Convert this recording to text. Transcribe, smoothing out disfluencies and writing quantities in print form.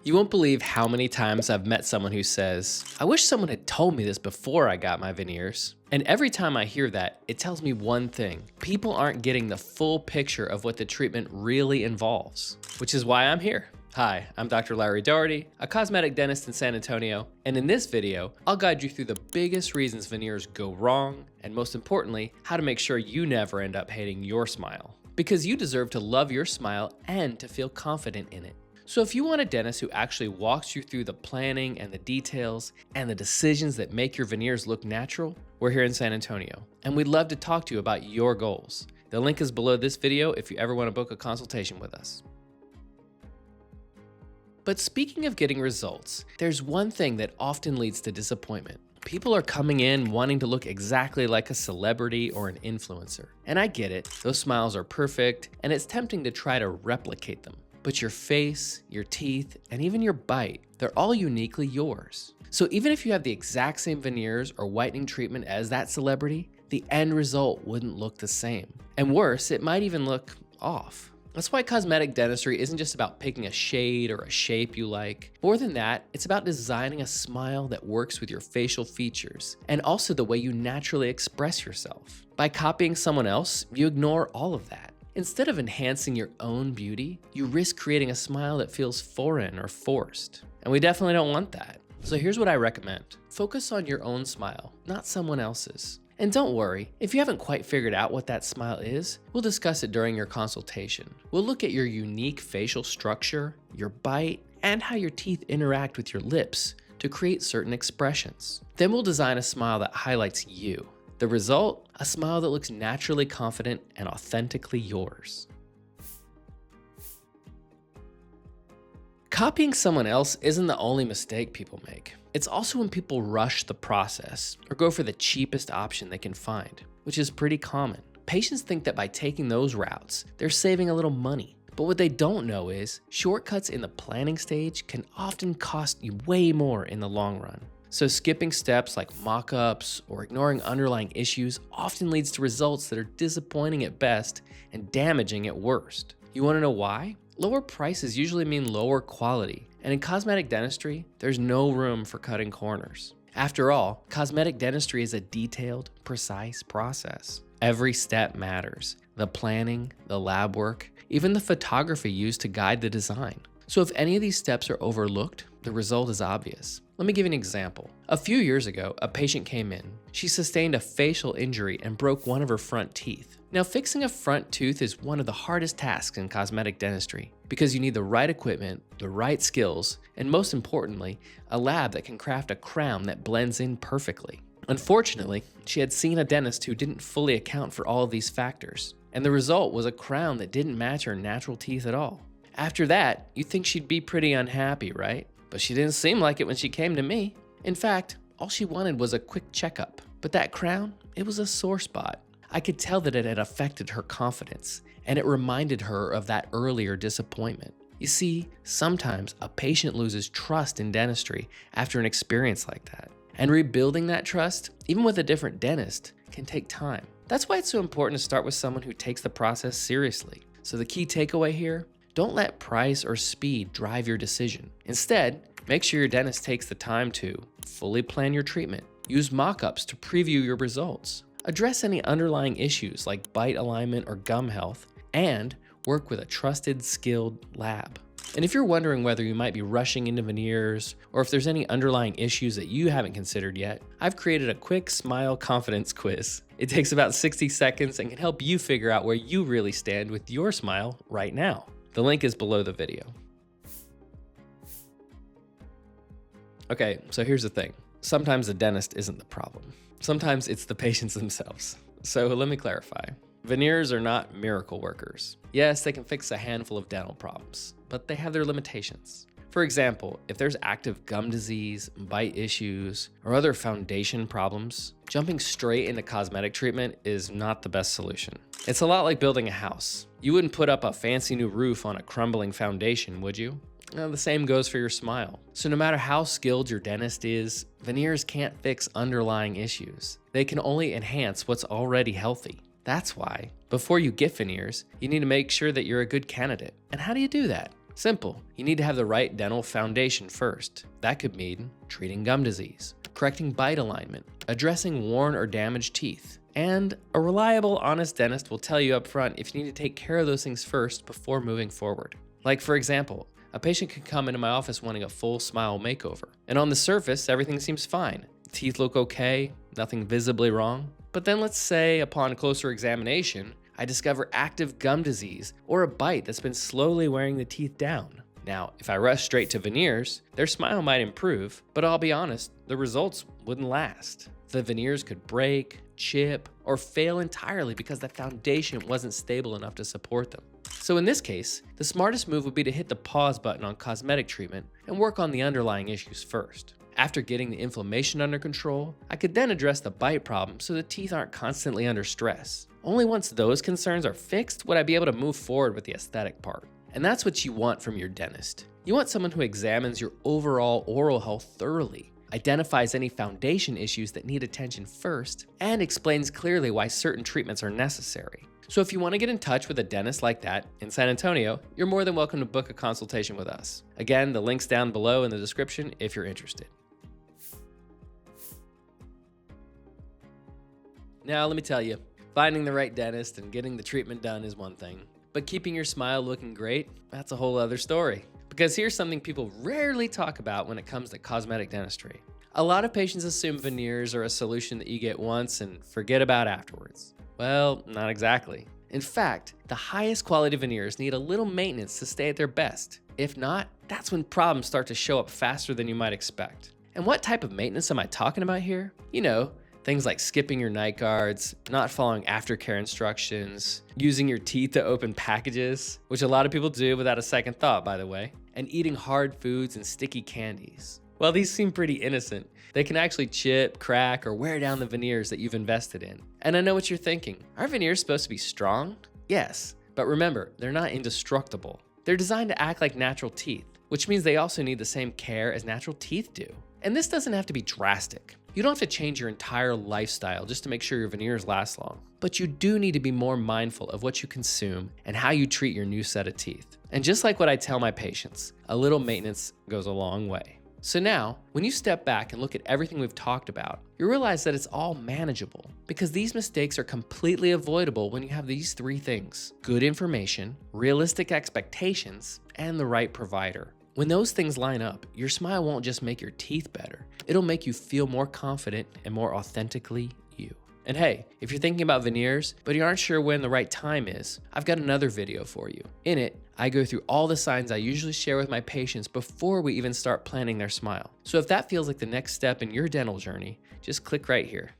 You won't believe how many times I've met someone who says, I wish someone had told me this before I got my veneers. And every time I hear that, it tells me one thing. People aren't getting the full picture of what the treatment really involves, which is why I'm here. Hi, I'm Dr. Larry Dougherty, a cosmetic dentist in San Antonio, and in this video, I'll guide you through the biggest reasons veneers go wrong, and most importantly, how to make sure you never end up hating your smile. Because you deserve to love your smile and to feel confident in it. So if you want a dentist who actually walks you through the planning and the details and the decisions that make your veneers look natural, we're here in San Antonio, and we'd love to talk to you about your goals. The link is below this video if you ever want to book a consultation with us. But speaking of getting results, there's one thing that often leads to disappointment. People are coming in wanting to look exactly like a celebrity or an influencer. And I get it, those smiles are perfect, and it's tempting to try to replicate them. But your face, your teeth, and even your bite, they're all uniquely yours. So even if you have the exact same veneers or whitening treatment as that celebrity, the end result wouldn't look the same. And worse, it might even look off. That's why cosmetic dentistry isn't just about picking a shade or a shape you like. More than that, it's about designing a smile that works with your facial features and also the way you naturally express yourself. By copying someone else, you ignore all of that. Instead of enhancing your own beauty, you risk creating a smile that feels foreign or forced. And we definitely don't want that. So here's what I recommend. Focus on your own smile, not someone else's. And don't worry, if you haven't quite figured out what that smile is, we'll discuss it during your consultation. We'll look at your unique facial structure, your bite, and how your teeth interact with your lips to create certain expressions. Then we'll design a smile that highlights you. The result? A smile that looks naturally confident and authentically yours. Copying someone else isn't the only mistake people make. It's also when people rush the process or go for the cheapest option they can find, which is pretty common. Patients think that by taking those routes, they're saving a little money. But what they don't know is shortcuts in the planning stage can often cost you way more in the long run. So skipping steps like mock-ups or ignoring underlying issues often leads to results that are disappointing at best and damaging at worst. You want to know why? Lower prices usually mean lower quality, and in cosmetic dentistry, there's no room for cutting corners. After all, cosmetic dentistry is a detailed, precise process. Every step matters. The planning, the lab work, even the photography used to guide the design. So if any of these steps are overlooked, the result is obvious. Let me give you an example. A few years ago, a patient came in. She sustained a facial injury and broke one of her front teeth. Now, fixing a front tooth is one of the hardest tasks in cosmetic dentistry because you need the right equipment, the right skills, and most importantly, a lab that can craft a crown that blends in perfectly. Unfortunately, she had seen a dentist who didn't fully account for all of these factors, and the result was a crown that didn't match her natural teeth at all. After that, you'd think she'd be pretty unhappy, right? But she didn't seem like it when she came to me. In fact, all she wanted was a quick checkup. But that crown, it was a sore spot. I could tell that it had affected her confidence, and it reminded her of that earlier disappointment. You see, sometimes a patient loses trust in dentistry after an experience like that. And rebuilding that trust, even with a different dentist, can take time. That's why it's so important to start with someone who takes the process seriously. So the key takeaway here, don't let price or speed drive your decision. Instead, make sure your dentist takes the time to fully plan your treatment, use mock-ups to preview your results, address any underlying issues like bite alignment or gum health, and work with a trusted, skilled lab. And if you're wondering whether you might be rushing into veneers or if there's any underlying issues that you haven't considered yet, I've created a quick smile confidence quiz. It takes about 60 seconds and can help you figure out where you really stand with your smile right now. The link is below the video. Okay, so here's the thing. Sometimes the dentist isn't the problem. Sometimes it's the patients themselves. So let me clarify. Veneers are not miracle workers. Yes, they can fix a handful of dental problems, but they have their limitations. For example, if there's active gum disease, bite issues, or other foundation problems, jumping straight into cosmetic treatment is not the best solution. It's a lot like building a house. You wouldn't put up a fancy new roof on a crumbling foundation, would you? Well, the same goes for your smile. So no matter how skilled your dentist is, veneers can't fix underlying issues. They can only enhance what's already healthy. That's why, before you get veneers, you need to make sure that you're a good candidate. And how do you do that? Simple. You need to have the right dental foundation first. That could mean treating gum disease, correcting bite alignment, addressing worn or damaged teeth. And a reliable, honest dentist will tell you up front if you need to take care of those things first before moving forward. Like, for example, a patient could come into my office wanting a full smile makeover. And on the surface, everything seems fine. Teeth look okay, nothing visibly wrong. But then let's say, upon closer examination, I discover active gum disease or a bite that's been slowly wearing the teeth down. Now, if I rush straight to veneers, their smile might improve, but I'll be honest, the results wouldn't last. The veneers could break, chip, or fail entirely because the foundation wasn't stable enough to support them. So in this case, the smartest move would be to hit the pause button on cosmetic treatment and work on the underlying issues first. After getting the inflammation under control, I could then address the bite problem so the teeth aren't constantly under stress. Only once those concerns are fixed would I be able to move forward with the aesthetic part. And that's what you want from your dentist. You want someone who examines your overall oral health thoroughly, identifies any foundation issues that need attention first, and explains clearly why certain treatments are necessary. So if you want to get in touch with a dentist like that in San Antonio, you're more than welcome to book a consultation with us. Again, the link's down below in the description if you're interested. Now, let me tell you, finding the right dentist and getting the treatment done is one thing, but keeping your smile looking great, that's a whole other story. Because here's something people rarely talk about when it comes to cosmetic dentistry. A lot of patients assume veneers are a solution that you get once and forget about afterwards. Well, not exactly. In fact, the highest quality veneers need a little maintenance to stay at their best. If not, that's when problems start to show up faster than you might expect. And what type of maintenance am I talking about here? You know, things like skipping your night guards, not following aftercare instructions, using your teeth to open packages, which a lot of people do without a second thought, by the way, and eating hard foods and sticky candies. While these seem pretty innocent, they can actually chip, crack, or wear down the veneers that you've invested in. And I know what you're thinking. Are veneers supposed to be strong? Yes, but remember, they're not indestructible. They're designed to act like natural teeth, which means they also need the same care as natural teeth do. And this doesn't have to be drastic. You don't have to change your entire lifestyle just to make sure your veneers last long. But you do need to be more mindful of what you consume and how you treat your new set of teeth. And just like what I tell my patients, a little maintenance goes a long way. So now, when you step back and look at everything we've talked about, you realize that it's all manageable because these mistakes are completely avoidable when you have these three things: good information, realistic expectations, and the right provider. When those things line up, your smile won't just make your teeth better, it'll make you feel more confident and more authentically you. And hey, if you're thinking about veneers, but you aren't sure when the right time is, I've got another video for you. In it, I go through all the signs I usually share with my patients before we even start planning their smile. So if that feels like the next step in your dental journey, just click right here.